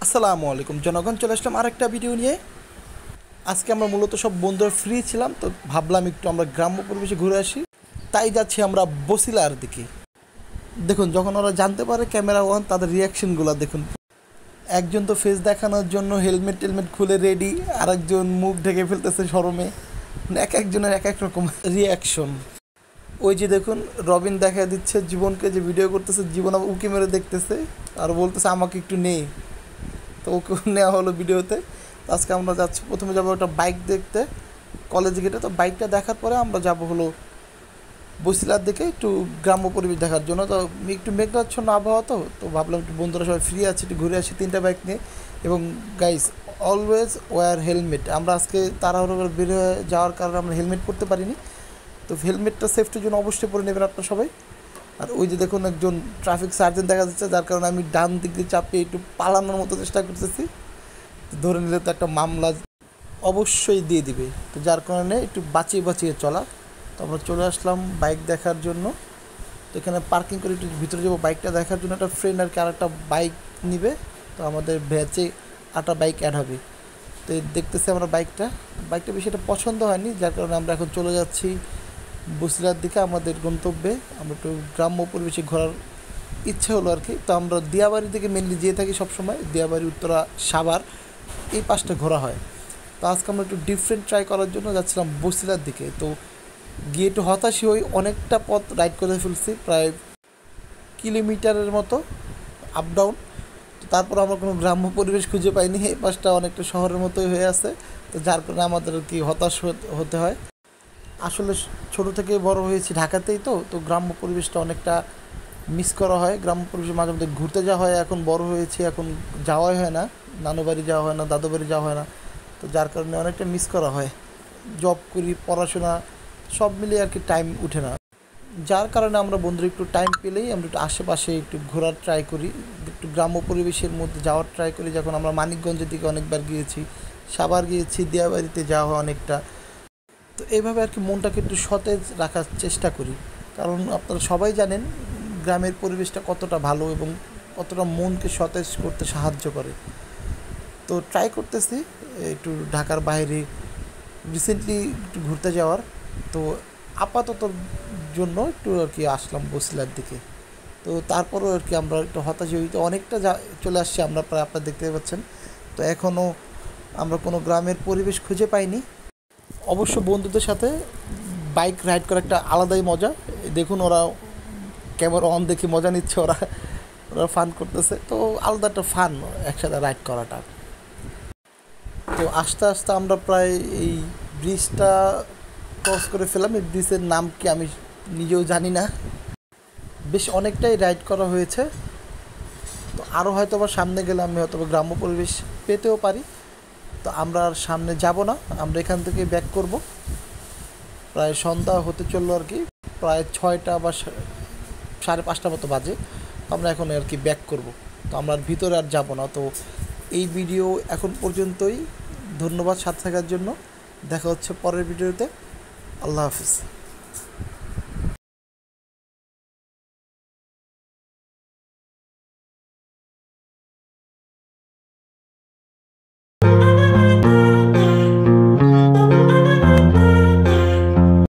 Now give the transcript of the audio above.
আসসালামু আলাইকুম জনগণ, চলে আসলাম আরেকটা ভিডিও নিয়ে। আজকে আমরা মূলত সব বন্ধুরা ফ্রি ছিলাম, তো ভাবলাম একটু আমরা গ্রাম্য পরিবেশে ঘুরে আসি। তাই যাচ্ছি আমরা বসিলার দিকে। দেখুন, যখন ওরা জানতে পারে ক্যামেরা ওয়ান, তাদের রিয়াকশনগুলো দেখুন। একজন তো ফেস দেখানোর জন্য হেলমেট টেলমেট খুলে রেডি, আরেকজন মুখ ঢেকে ফেলতেছে শরমে। মানে এক একজনের এক এক রকম রিয়াকশন। ওই যে দেখুন, রবিন দেখা দিচ্ছে জীবনকে, যে ভিডিও করতেছে, জীবন আবার উঁকি মেরে দেখতেছে আর বলতেছে আমাকে একটু নেই। তো ওকে নেওয়া হলো ভিডিওতে। তো আজকে আমরা যাচ্ছি, প্রথমে যাবো একটা বাইক দেখতে কলেজ গেটে। তো বাইকটা দেখার পরে আমরা যাব হলো বসিলার দিকে, একটু গ্রাম্য পরিবেশ দেখার জন্য। তো একটু মেঘাচ্ছন্ন আবহাওয়া, তো ভাবলাম একটু বন্ধুরা সবাই ফ্রি আছে, একটু ঘুরে আসি তিনটা বাইক নিয়ে। এবং গাইস, অলওয়েজ ওয়্যার হেলমেট। আমরা আজকে তাড়াহুড়ো করে বের হয়ে যাওয়ার কারণে আমরা হেলমেট পরতে পারিনি। তো হেলমেটটা সেফটির জন্য অবশ্যই পরে নেবেন আপনারা সবাই। আর ওই যে দেখুন, একজন ট্রাফিক সার্জেন্ট দেখা যাচ্ছে, যার কারণে আমি ডান দিক দিয়ে চাপিয়ে একটু পালানোর মতো চেষ্টা করতেছি। ধরে নিলে তো একটা মামলা অবশ্যই দিয়ে দিবে, তো যার কারণে একটু বাঁচিয়ে বাঁচিয়ে চলা। তো আমরা চলে আসলাম বাইক দেখার জন্য। তো এখানে পার্কিং করে একটু ভিতরে যাবো বাইকটা দেখার জন্য। একটা ফ্রেন্ড আর কি আরেকটা বাইক নিবে, তো আমাদের ব্যাচে আরেকটা বাইক অ্যাড হবে। তো দেখতেছি আমরা বাইকটা বেশি একটা পছন্দ হয়নি, যার কারণে আমরা এখন চলে যাচ্ছি বসিলার দিকে, আমাদের গন্তব্যে। আমরা একটু গ্রাম্য পরিবেশে ঘোরার ইচ্ছে হলো আর কি। তো আমরা দিয়াবাড়ি থেকে মেনলি যেয়ে থাকি সবসময়, দিয়াবাড়ি, উত্তরা, সাভার, এই পাশটা ঘোরা হয়। তো আজকে আমরা একটু ডিফারেন্ট ট্রাই করার জন্য যাচ্ছিলাম বসিলার দিকে। তো গিয়ে একটু হতাশই হই, অনেকটা পথ রাইড করে ফেলছি, প্রায় কিলোমিটারের মতো আপ ডাউন। তো তারপর আমরা কোনো গ্রাম্য পরিবেশ খুঁজে পাইনি, এই পাশটা অনেকটা শহরের মতোই হয়ে আছে। তো যার কারণে আমাদের আর কি হতাশ হতে হয়। আসলে ছোটো থেকে বড় হয়েছি ঢাকাতেই, তো গ্রাম্য পরিবেশটা অনেকটা মিস করা হয়। গ্রাম্য পরিবেশে মাঝে মধ্যে ঘুরতে যাওয়া হয়, এখন বড় হয়েছি, এখন যাওয়াই হয় না। নানু বাড়ি যাওয়া হয় না, দাদু বাড়ি যাওয়া হয় না। তো যার কারণে অনেকটা মিস করা হয়। জব করি, পড়াশোনা, সব মিলিয়ে আর কি টাইম উঠে না। যার কারণে আমরা বন্ধুরা একটু টাইম পেলেই আমরা একটু আশেপাশে একটু ঘোরার ট্রাই করি, একটু গ্রাম্য পরিবেশের মধ্যে যাওয়ার ট্রাই করি। যখন আমরা মানিকগঞ্জের দিকে অনেকবার গিয়েছি, সাভার গিয়েছি, দিয়াবাড়িতে যাওয়া হয় অনেকটা। তো এইভাবে আর কি মনটাকে একটু সতেজ রাখার চেষ্টা করি। কারণ আপনারা সবাই জানেন গ্রামের পরিবেশটা কতটা ভালো এবং কতটা মনকে সতেজ করতে সাহায্য করে। তো ট্রাই করতেছি একটু ঢাকার বাইরে রিসেন্টলি একটু ঘুরতে যাওয়ার। তো আপাতত জন্য একটু আর কি আসলাম বসিলার দিকে। তো তারপরেও আর কি আমরা একটু হতাশ হই, তো অনেকটা চলে আসছি আমরা প্রায়, আপনারা দেখতে পাচ্ছেন। তো এখনও আমরা কোনো গ্রামের পরিবেশ খুঁজে পাইনি। অবশ্য বন্ধুদের সাথে বাইক রাইড করা একটা আলাদাই মজা। দেখুন, ওরা ক্যামেরা অন দেখে মজা নিচ্ছে, ওরা ওরা ফান করতেছে। তো আলাদা একটা ফান একসাথে রাইড করাটা। তো আস্তে আস্তে আমরা প্রায় এই ব্রিজটা ক্রস করে ফেলাম। এই ব্রিজের নাম কি আমি নিজেও জানি না। বেশ অনেকটাই রাইড করা হয়েছে। তো আরও হয়তো বা সামনে গেলে আমি হয়তো গ্রাম্য পরিবেশ পেতেও পারি। তো আমরা আর সামনে যাব না, আমরা এখান থেকে ব্যাক করব। প্রায় সন্ধ্যা হতে চললো আর কি, প্রায় 6টা বা 5:30 মতো বাজে। তো আমরা এখন আর কি ব্যাক করব। তো আমরা ভিতরে আর যাব না। তো এই ভিডিও এখন পর্যন্তই। ধন্যবাদ সাথে থাকার জন্য। দেখা হচ্ছে পরের ভিডিওতে। আল্লাহ হাফিজ।